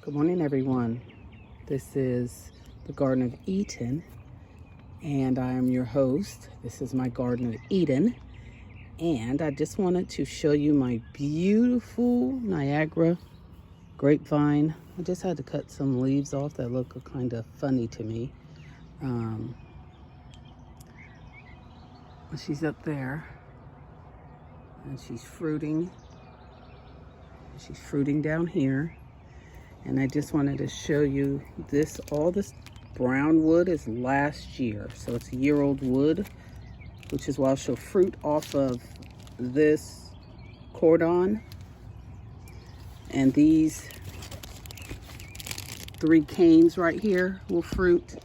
Good morning, everyone. This is the Garden of Eatin, and I am your host. This is my Garden of Eden, and I just wanted to show you my beautiful Niagara grapevine. I just had to cut some leaves off that look kind of funny to me. She's up there, and she's fruiting. She's fruiting down here. And I just wanted to show you this. All this brown wood is last year, so it's a year-old wood, which is why she'll fruit off of this cordon, and these 3 canes right here will fruit.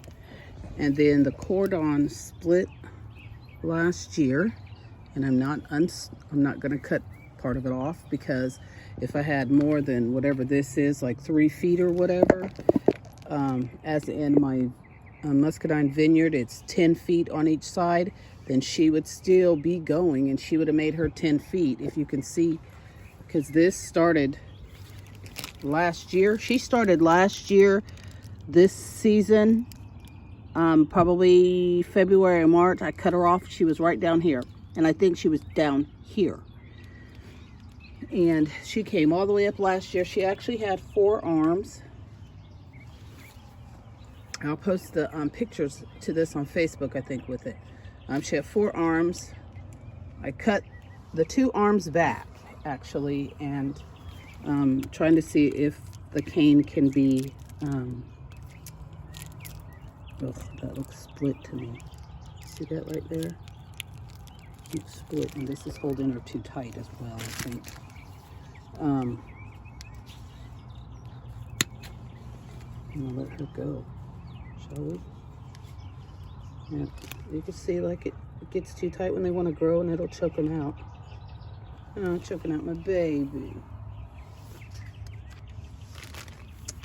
And then the cordon split last year, and I'm not going to cut part of it off, because if I had more than whatever this is, like 3 feet or whatever, as in my muscadine vineyard, it's 10 feet on each side, then she would still be going, and she would have made her 10 feet, if you can see, because this started last year. She started last year, this season, probably February or March. I cut her off. She was right down here, and I think she was down here. And she came all the way up last year. She actually had 4 arms. I'll post the pictures to this on Facebook, I think, with it. She had 4 arms. I cut the 2 arms back, actually, and trying to see if the cane can be, that looks split to me. See that right there? It's split, and this is holding her too tight as well, I think. I'm gonna let her go, shall we? Yeah, you can see like it gets too tight when they want to grow, and it'll choke them out. Oh, choking out my baby.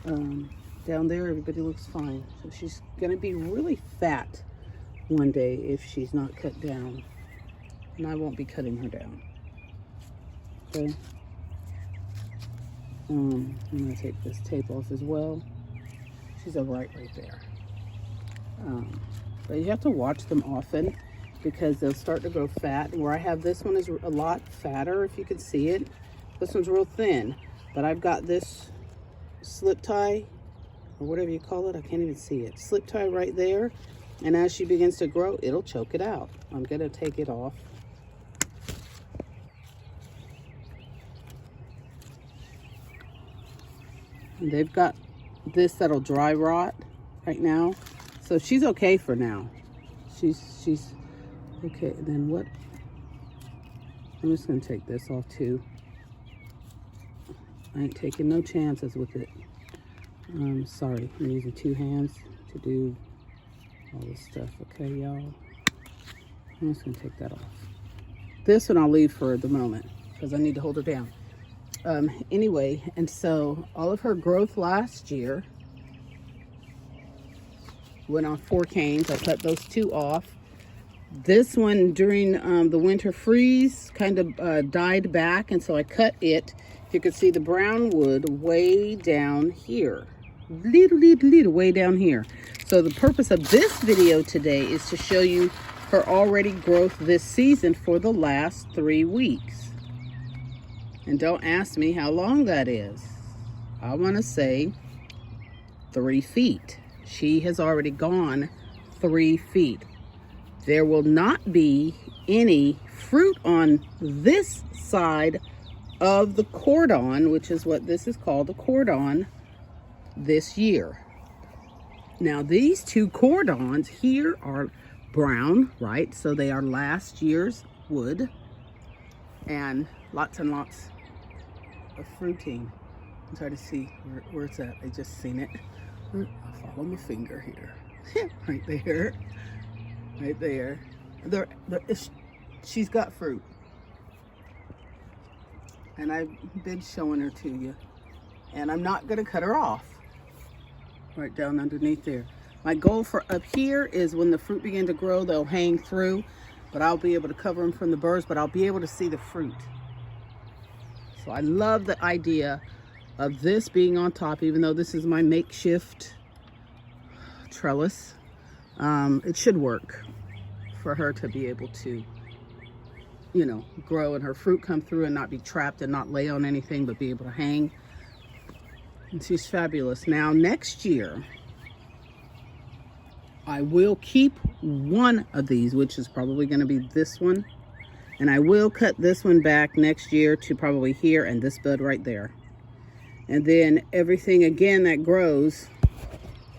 Down there, everybody looks fine. So she's gonna be really fat one day if she's not cut down, and I won't be cutting her down. Okay. I'm going to take this tape off as well. She's right there. But you have to watch them often, because they'll start to grow fat. And where I have this one is a lot fatter, if you can see it. This one's real thin. But I've got this slip tie, or whatever you call it. I can't even see it. Slip tie right there. And as she begins to grow, it'll choke it out. I'm going to take it off. They've got this that'll dry rot right now, so she's okay for now. She's okay. Then what? I'm just gonna take this off too. I ain't taking no chances with it. Sorry, I'm using 2 hands to do all this stuff. Okay, y'all. I'm just gonna take that off. This one I'll leave for the moment, because I need to hold her down. Anyway, and so all of her growth last year went on 4 canes. I cut those 2 off. This one during the winter freeze kind of died back, and so I cut it. You can see the brown wood way down here, little way down here. So the purpose of this video today is to show you her already growth this season for the last 3 weeks. And don't ask me how long that is. I want to say 3 feet. She has already gone 3 feet. There will not be any fruit on this side of the cordon, which is what this is called, a cordon, this year. Now these 2 cordons here are brown, right? So they are last year's wood, and lots of fruiting. I'm trying to see where it's at. I just seen it. I'll follow my finger here. Right there. Right there. She's got fruit. And I've been showing her to you. And I'm not going to cut her off. Right down underneath there. My goal for up here is when the fruit begin to grow, they'll hang through. But I'll be able to cover them from the birds, but I'll be able to see the fruit. So I love the idea of this being on top, even though this is my makeshift trellis. It should work for her to be able to, you know, grow and her fruit come through and not be trapped and not lay on anything, but be able to hang. And she's fabulous. Now, next year, I will keep one of these, which is probably going to be this one. And I will cut this one back next year to probably here and this bud right there. And then everything again that grows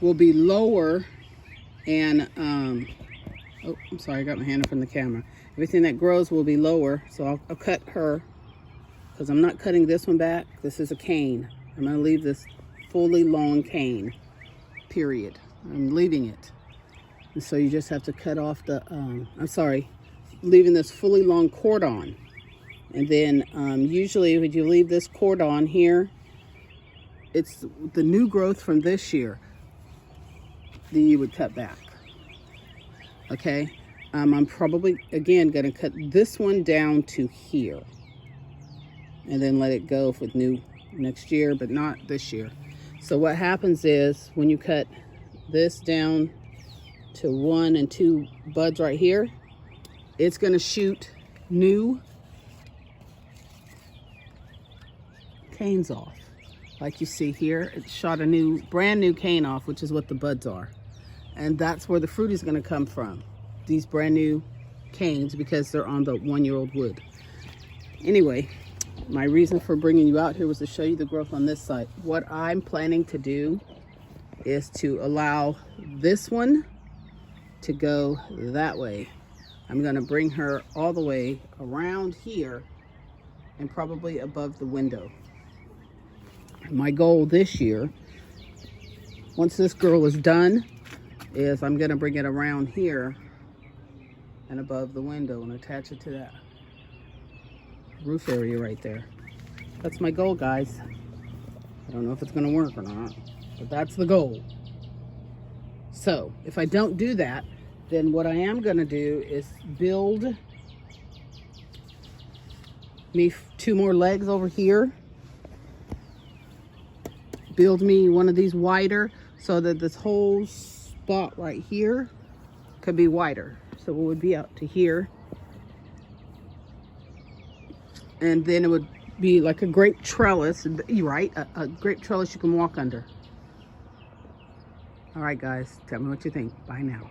will be lower and, oh, I'm sorry, I got my hand up in the camera. Everything that grows will be lower. So I'll cut her because I'm not cutting this one back. This is a cane. I'm going to leave this fully long cane, period. I'm leaving it. And so you just have to cut off the, leaving this fully long cordon. And then usually when you leave this cordon here, it's the new growth from this year that you would cut back. Okay, I'm probably, again, going to cut this one down to here. And then let it go with new next year, but not this year. So what happens is when you cut this down to 1 and 2 buds right here, it's going to shoot new canes off. Like you see here, it shot a brand new cane off, which is what the buds are. And that's where the fruit is going to come from. These brand new canes, because they're on the 1-year-old wood. Anyway, my reason for bringing you out here was to show you the growth on this side. What I'm planning to do is to allow this one to go that way. I'm going to bring her all the way around here and probably above the window. My goal this year, once this girl is done, is I'm going to bring it around here and above the window and attach it to that roof area right there. That's my goal, guys. I don't know if it's going to work or not, but that's the goal. So if I don't do that, then what I am going to do is build me 2 more legs over here. Build me one of these wider so that this whole spot right here could be wider. So it would be out to here. And then it would be like a grape trellis, right? A grape trellis you can walk under. All right, guys, tell me what you think. Bye now.